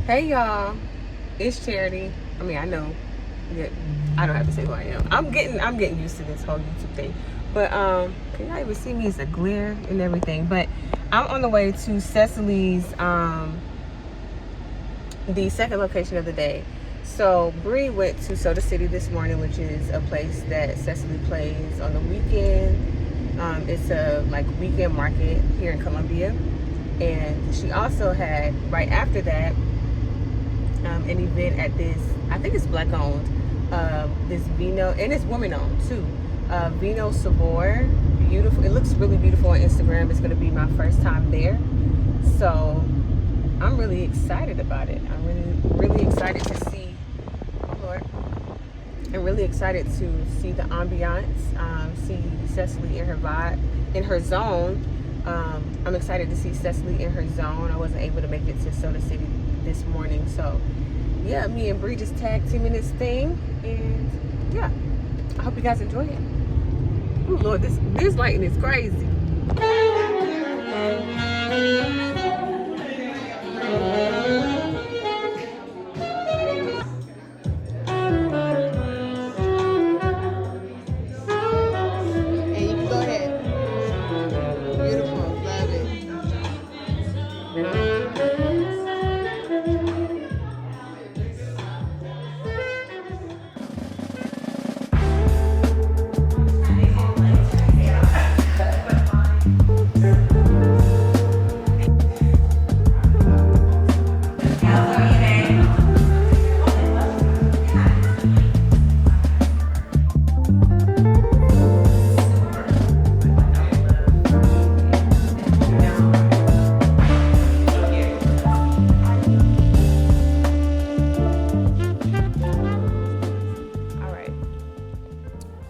Hey y'all, it's Charity. I mean, I know that I don't have to say who I am. I'm getting used to this whole YouTube thing. But can y'all even see me? It's a glare and everything. But I'm on the way to Sessaly's the second location of the day. So Bree went to Soda City this morning, which is a place that Sessaly plays on the weekend. It's a weekend market here in Columbia. And she also had right after that an event at this, I think it's black owned, this Vino, and it's woman owned too. Vino Sabor, beautiful. It looks really beautiful on Instagram. It's going to be my first time there, so I'm really excited about it. I'm really excited to see. Oh Lord, I'm really excited to see the ambiance, see Sessaly in her vibe, in her zone. I'm excited to see Sessaly in her zone. I wasn't able to make it to Soda City this morning, so yeah, me and Bree just tag teaming this thing, and yeah, I hope you guys enjoy it. Oh Lord, this lighting is crazy. And you can go ahead. Beautiful, love it.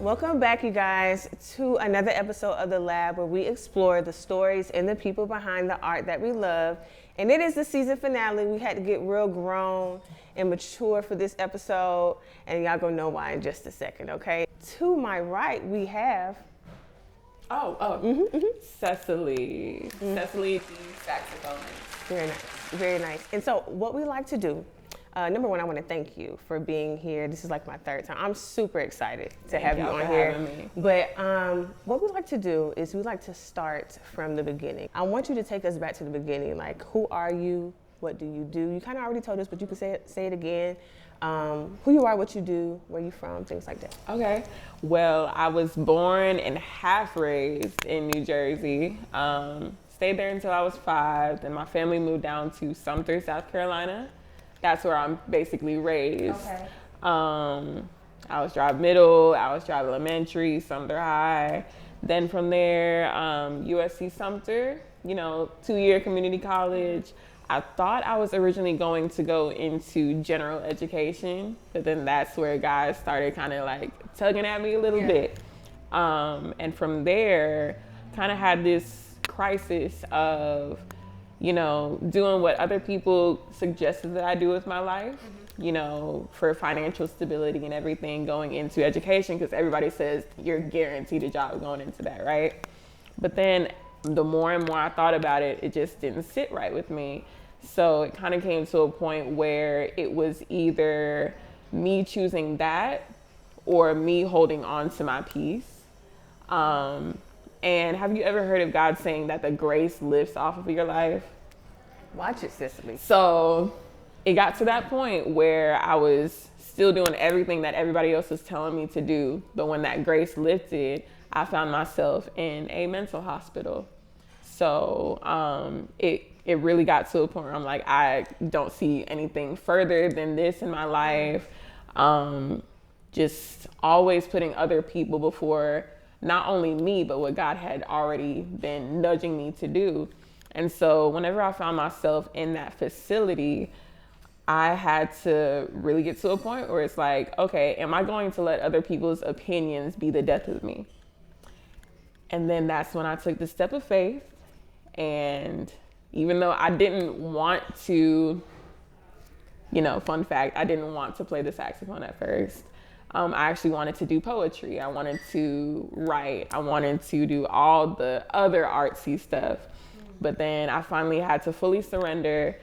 Welcome back, you guys, to another episode of The Lab, where we explore the stories and the people behind the art that we love. And it is the season finale. We had to get real grown and mature for this episode, and y'all gonna know why in just a second, okay? To my right, we have... Sessaly. Sessaly, the saxophonist. Very nice, very nice. And so what we like to do, number one, I want to thank you for being here. This is like my third time. I'm super excited to have you on here. Me. But what we like to do is we like to start from the beginning. I want you to take us back to the beginning. Like, who are you? What do you do? You kind of already told us, but you can say it again. Who you are, what you do, where you from, things like that. Okay. Well, I was born and half raised in New Jersey. Stayed there until I was 5. Then my family moved down to Sumter, South Carolina. That's where I'm basically raised. Okay. I was drive middle, I was drive elementary, Sumter High. Then from there, USC Sumter, 2-year community college. I thought I was originally going to go into general education, but then that's where guys started kind of like tugging at me a little bit. And from there, kind of had this crisis of, doing what other people suggested that I do with my life, for financial stability and everything going into education, because everybody says you're guaranteed a job going into that, right? But then the more and more I thought about it, it just didn't sit right with me. So it kind of came to a point where it was either me choosing that or me holding on to my peace. And have you ever heard of God saying that the grace lifts off of your life? Watch it, Sessaly. So it got to that point where I was still doing everything that everybody else was telling me to do. But when that grace lifted, I found myself in a mental hospital. So it really got to a point where I'm like, I don't see anything further than this in my life. Just always putting other people before not only me, but what God had already been nudging me to do. And so whenever I found myself in that facility, I had to really get to a point where it's like, okay, am I going to let other people's opinions be the death of me? And then that's when I took the step of faith. And even though I didn't want to, fun fact, I didn't want to play the saxophone at first. I actually wanted to do poetry. I wanted to write. I wanted to do all the other artsy stuff. But then I finally had to fully surrender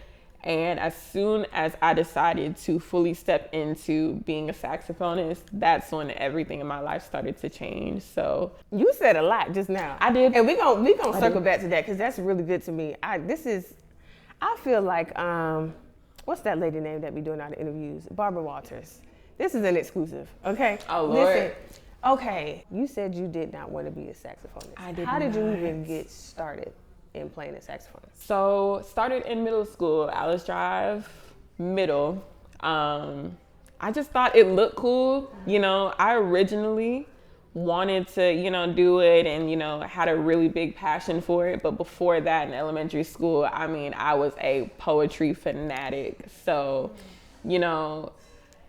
And as soon as I decided to fully step into being a saxophonist, that's when everything in my life started to change. So you said a lot just now. I did. And we gonna circle back to that because that's really good to me. I feel like, what's that lady name that be doing all the interviews? Barbara Walters. This is an exclusive, okay? Oh, Lord. Listen, okay, you said you did not want to be a saxophonist. I did How did you not. even get started in playing the saxophone? So started in middle school, Alice Drive, middle. I just thought it looked cool. You know, I originally wanted to, you know, do it and, you know, had a really big passion for it. But before that in elementary school, I mean, I was a poetry fanatic. So, you know,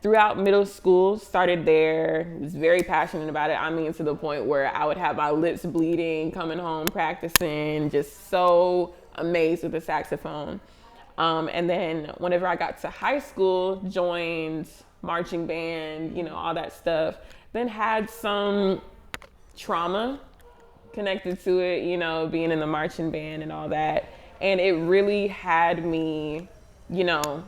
throughout middle school, started there, was very passionate about it. I mean, to the point where I would have my lips bleeding, coming home, practicing, just so amazed with the saxophone. And then whenever I got to high school, joined marching band, you know, all that stuff. Then had some trauma connected to it, you know, being in the marching band and all that. And it really had me, you know,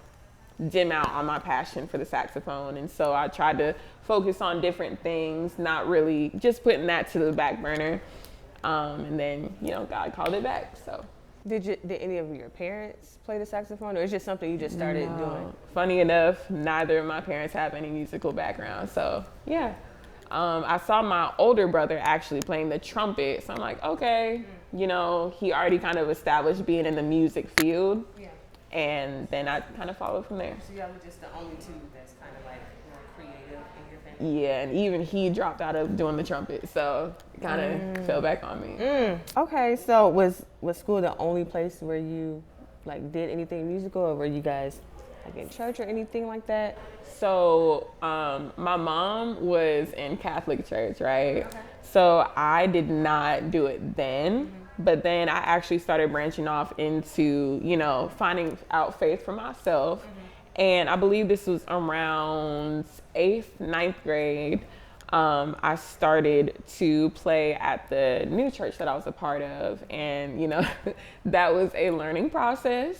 dim out on my passion for the saxophone. And so I tried to focus on different things, not really just putting that to the back burner. And then, you know, God called it back, so. Did any of your parents play the saxophone, or is it just something you just started doing? Funny enough, neither of my parents have any musical background, so yeah. I saw my older brother actually playing the trumpet, so I'm like, okay, you know, he already kind of established being in the music field, and then I kind of followed from there. So y'all were just the only two that's kind of like more creative in your family? Yeah, and even he dropped out of doing the trumpet, so it kind of fell back on me. Okay, so was school the only place where you like did anything musical, or were you guys like in church or anything like that? So my mom was in Catholic church, right? Okay. So I did not do it then, but then I actually started branching off into, you know, finding out faith for myself. And I believe this was around 8th, 9th grade. I started to play at the new church that I was a part of. And, you know, that was a learning process.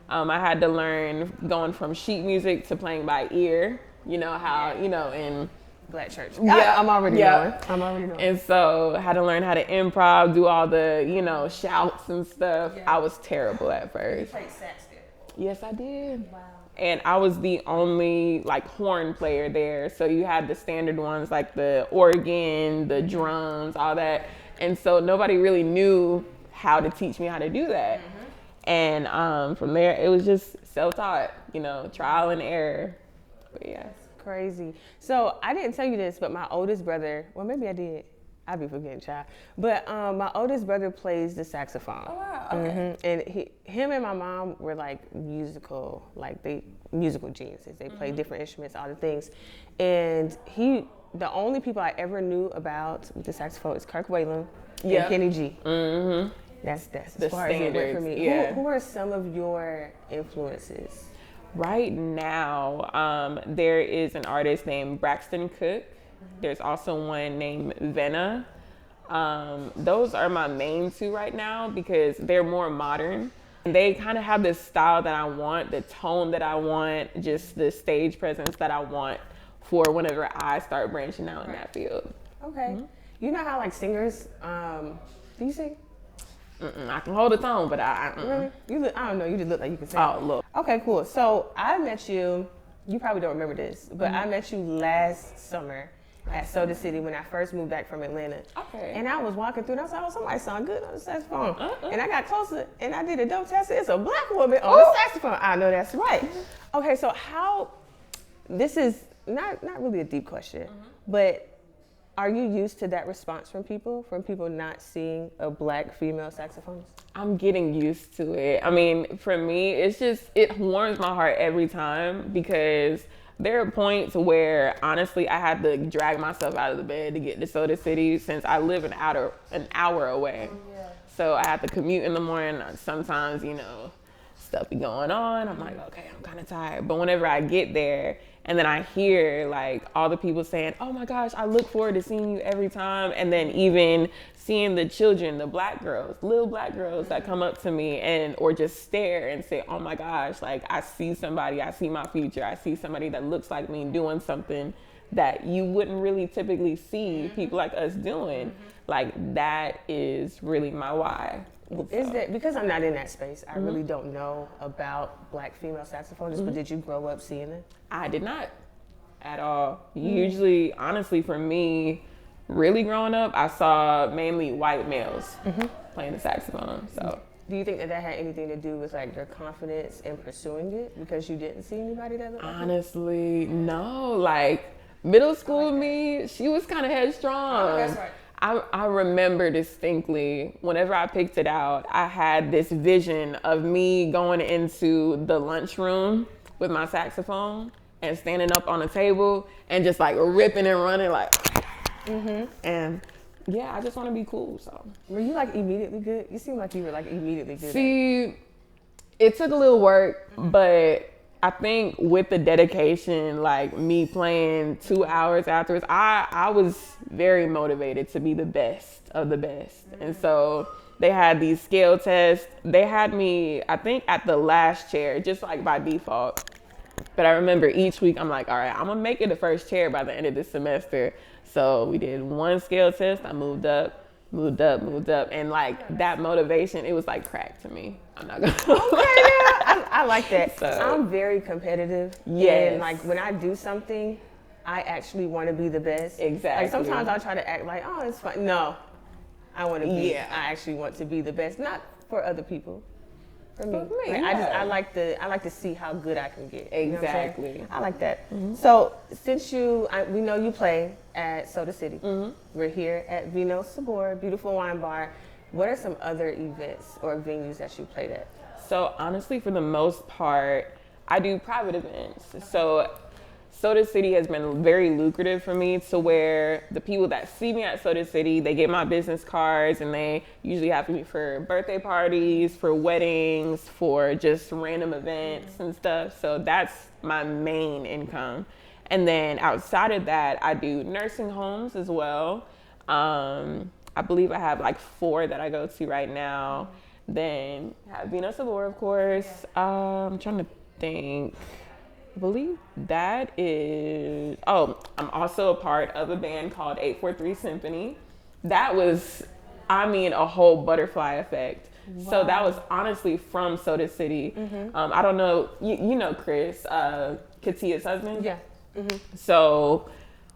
I had to learn going from sheet music to playing by ear, you know, how, you know, in Black church. Yeah, I'm already knowing. And so I had to learn how to improv, do all the, you know, shouts and stuff. I was terrible at first. You played sax there? Yes, I did. Wow. And I was the only like horn player there. So you had the standard ones like the organ, the drums, all that. And so nobody really knew how to teach me how to do that. And from there, it was just self-taught, you know, trial and error. But yeah. Crazy. So I didn't tell you this, but my oldest brother, well, maybe I did. I'd be forgetting, child. But my oldest brother plays the saxophone. Oh, wow. Okay. And him and my mom were like musical geniuses. They played different instruments, all the things. And the only people I ever knew about the saxophone is Kirk Whalum and Kenny G. That's the as far as it went for me. Yeah. Who are some of your influences? Right now, there is an artist named Braxton Cook. There's also one named Venna. Those are my main two right now because they're more modern. They kind of have the style that I want, the tone that I want, just the stage presence that I want for whenever I start branching out in that field. Okay. You know how like singers, do you sing? I can hold a tone, but I Really? I don't know. You just look like you can sing. Oh, look. Okay, cool. So I met you. You probably don't remember this, but I met you last summer at Soda City when I first moved back from Atlanta. Okay. And I was walking through and I was like, oh, somebody sound good on the saxophone. And I got closer and I did a dope test. It's a black woman on the saxophone. I know that's right. Okay, so this is not really a deep question, but are you used to that response from people not seeing a black female saxophonist? I'm getting used to it. I mean, for me, it warms my heart every time because there are points where, honestly, I had to drag myself out of the bed to get to Soda City since I live an hour away. So I have to commute in the morning. Sometimes, you know, stuff be going on. I'm like, okay, I'm kind of tired. But whenever I get there, And then I hear like all the people saying, oh my gosh, I look forward to seeing you every time. And then even seeing the children, the black girls, little black girls that come up to me and or just stare and say, oh my gosh, like I see somebody, I see my future, I see somebody that looks like me doing something that you wouldn't really typically see people like us doing. Like that is really my why. Is that because I'm not in that space? I really don't know about black female saxophonists. But did you grow up seeing it? I did not at all. Usually, honestly, for me, really growing up, I saw mainly white males playing the saxophone. So, do you think that had anything to do with like your confidence in pursuing it because you didn't see anybody that looked like you? Honestly, no. Like middle school me, she was kind of headstrong. Oh, that's right. I remember distinctly whenever I picked it out, I had this vision of me going into the lunchroom with my saxophone and standing up on a table and just like ripping and running like, and yeah, I just want to be cool. So were you like immediately good? You seem like you were like immediately good. See, it took a little work, but I think with the dedication, like me playing 2 hours afterwards, I was very motivated to be the best of the best. And so they had these scale tests. They had me, I think, at the last chair, just like by default. But I remember each week I'm like, all right, I'm gonna make it the first chair by the end of this semester. So we did one scale test. I moved up. And like that motivation, it was like crack to me. I'm not gonna I like that. So, I'm very competitive. Yes. And like when I do something, I actually want to be the best. Exactly. Like sometimes I'll try to act like, oh, it's fine. No, I want to be. Yeah. I actually want to be the best, not for other people. For me. For me, Like, yeah. I like to see how good I can get. You know what I'm saying? Exactly. I like that. So since we know you play at Soda City, we're here at Vino Sabor, beautiful wine bar. What are some other events or venues that you played at? So honestly, for the most part, I do private events. So Soda City has been very lucrative for me to where the people that see me at Soda City, they get my business cards and they usually have me for birthday parties, for weddings, for just random events and stuff. So that's my main income. And then outside of that, I do nursing homes as well. I believe I have like 4 that I go to right now. Then I have Vino Sabor, of course. I'm trying to think. I believe that is, I'm also a part of a band called 843 Symphony. That was, a whole butterfly effect. Wow. So that was honestly from Soda City. I don't know, you know Chris, Katia's husband? Yeah. So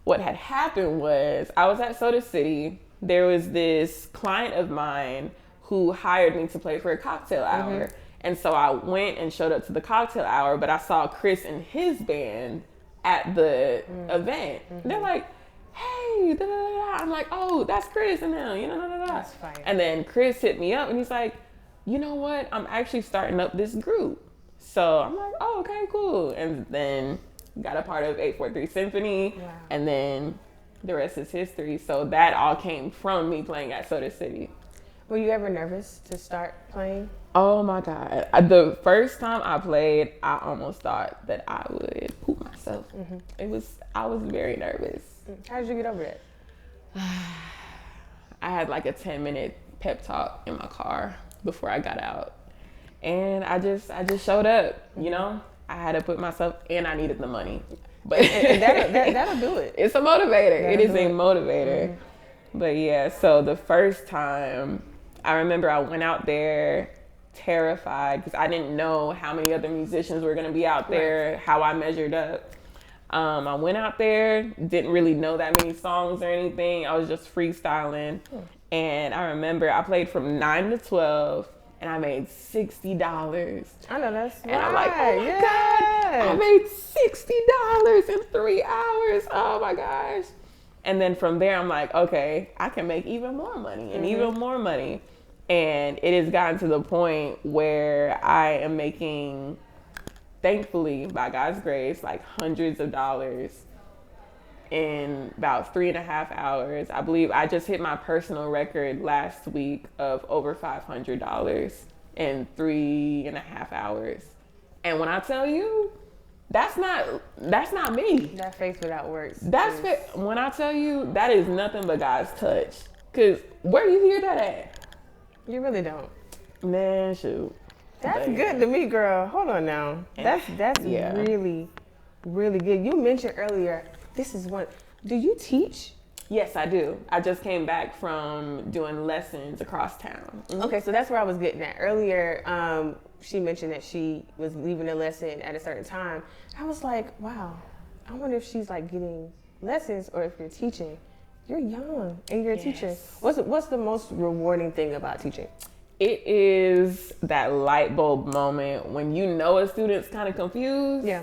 what had happened was I was at Soda City. There was this client of mine who hired me to play for a cocktail hour. And so I went and showed up to the cocktail hour, but I saw Chris and his band at the event. They're like, hey, da, da, da. I'm like, oh, that's Chris and them, That's fire. And then Chris hit me up and he's like, you know what? I'm actually starting up this group. So I'm like, oh, okay, cool. And then got a part of 843 Symphony. Wow. And then the rest is history. So that all came from me playing at Soda City. Were you ever nervous to start playing? Oh my God. The first time I played, I almost thought that I would poop myself. I was very nervous. How did you get over that? I had like a 10-minute pep talk in my car before I got out. And I just showed up, I had to put myself, and I needed the money. But and that'll do it. It's a motivator. That'll It is do a it. motivator. But yeah, so the first time, I remember I went out there terrified because I didn't know how many other musicians were going to be out there, how I measured up. I went out there, didn't really know that many songs or anything. I was just freestyling. And I remember I played from 9 to 12 and I made $60. I know that's And I'm like, oh my God, I made $60 in 3 hours. Oh my gosh. And then from there, I'm like, okay, I can make even more money and even more money. And it has gotten to the point where I am making, thankfully, by God's grace, like hundreds of dollars in about 3.5 hours. I believe I just hit my personal record last week of over $500 in 3.5 hours. And when I tell you, That's not me. That faith without works. That's when I tell you that is nothing but God's touch. Cause where you hear that at? You really don't. Man, shoot. That's good to me, girl. Hold on now. That's really, really good. You mentioned earlier, this is one. Do you teach? Yes, I do. I just came back from doing lessons across town. Mm-hmm. Okay, so that's where I was getting at. Earlier, she mentioned that she was leaving a lesson at a certain time. I was like, wow, I wonder if she's like getting lessons or if you're teaching. You're young and you're a teacher. What's the most rewarding thing about teaching? It is that light bulb moment when you know a student's kind of confused. Yeah.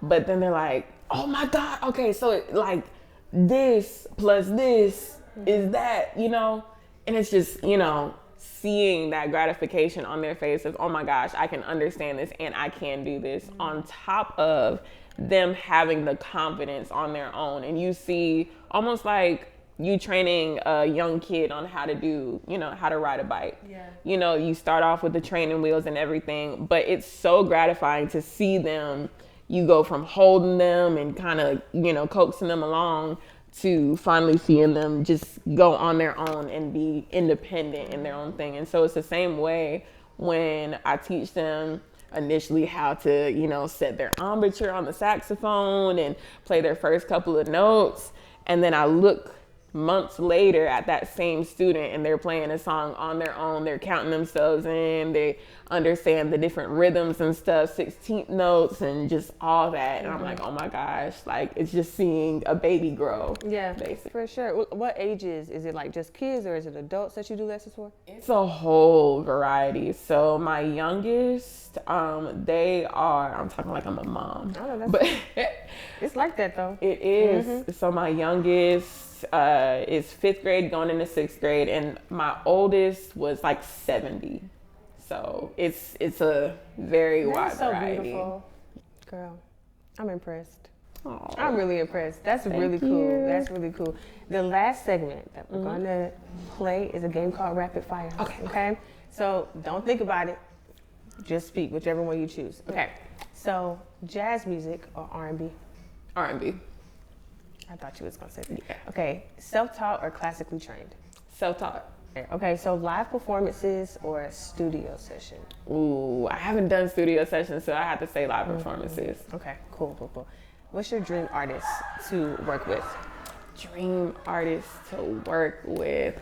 But then they're like, oh my God, okay, so like this plus this is that, you know? And it's just, you know, seeing that gratification on their face of, oh my gosh, I can understand this and I can do this, on top of them having the confidence on their own. And you see almost like you training a young kid on how to do, you know, how to ride a bike. Yeah. You know, you start off with the training wheels and everything, but it's so gratifying to see them. You go from holding them and kind of, you know, coaxing them along to finally seeing them just go on their own and be independent in their own thing. And so it's the same way when I teach them initially how to, you know, set their embouchure on the saxophone and play their first couple of notes. And then I look months later at that same student and they're playing a song on their own. They're counting themselves in. They understand the different rhythms and stuff, 16th notes and just all that. And I'm like, oh my gosh, like it's just seeing a baby grow. Yeah, basically. For sure. What ages? Is it like just kids or is it adults that you do lessons for? It's a whole variety. So my youngest, they are, I'm talking like I'm a mom. But it's like that though. It is. Mm-hmm. So my youngest is 5th grade going into 6th grade, and my oldest was like 70. So it's a very wide variety. Beautiful. Girl, I'm impressed. Aww. I'm really impressed. That's really cool. That's really cool. The last segment that we're gonna play is a game called Rapid Fire. Okay. So don't think about it. Just speak, whichever one you choose. Okay. So jazz music or R&B? R&B. I thought you was gonna say that. Yeah. Okay, self-taught or classically trained? Self-taught. Okay, so live performances or a studio session? Ooh, I haven't done studio sessions, so I have to say live performances. Okay, cool. What's your dream artist to work with? Dream artist to work with?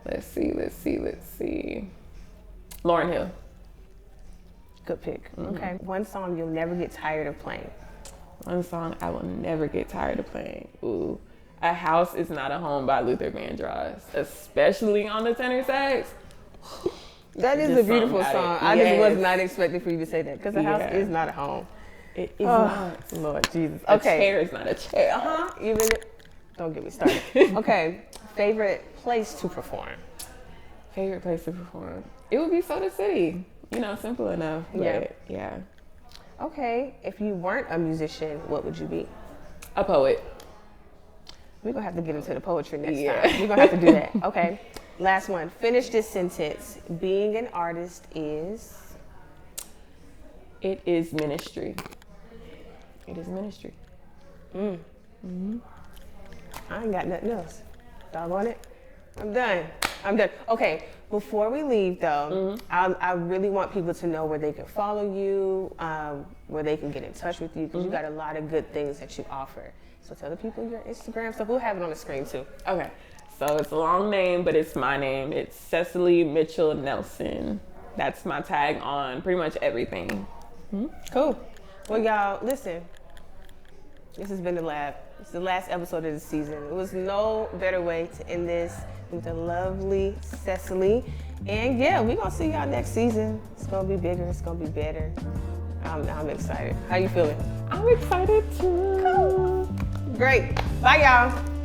Let's see. Lauryn Hill. Good pick. Okay, one song you'll never get tired of playing? One song I will never get tired of playing. Ooh, A House Is Not a Home by Luther Vandross, especially on the tenor sax. That is a beautiful song. I just was not expecting for you to say that because a house is not a home. It is not. Lord Jesus. Okay. A chair is not a chair. Don't get me started. Okay, favorite place to perform? Favorite place to perform? It would be Soda City. You know, simple enough. But yeah. Okay, if you weren't a musician, what would you be? A poet. We're gonna have to get into the poetry next time. We're gonna have to do that. Okay, last one. Finish this sentence. Being an artist is? It is ministry. It is ministry. I ain't got nothing else. Doggone it. I'm done. Okay, before we leave though, I really want people to know where they can follow you, where they can get in touch with you, because you got a lot of good things that you offer. So tell the people your Instagram stuff. We'll have it on the screen too. Okay, so it's a long name, but it's my name. It's Sessaly Mitchell Nelson. That's my tag on pretty much everything. Cool. Well, y'all, listen. This has been The Lab. It's the last episode of the season. It was no better way to end this with the lovely Sessaly. And yeah, we're gonna see y'all next season. It's gonna be bigger, it's gonna be better. I'm excited. How you feeling? I'm excited too. Cool. Great. Bye y'all.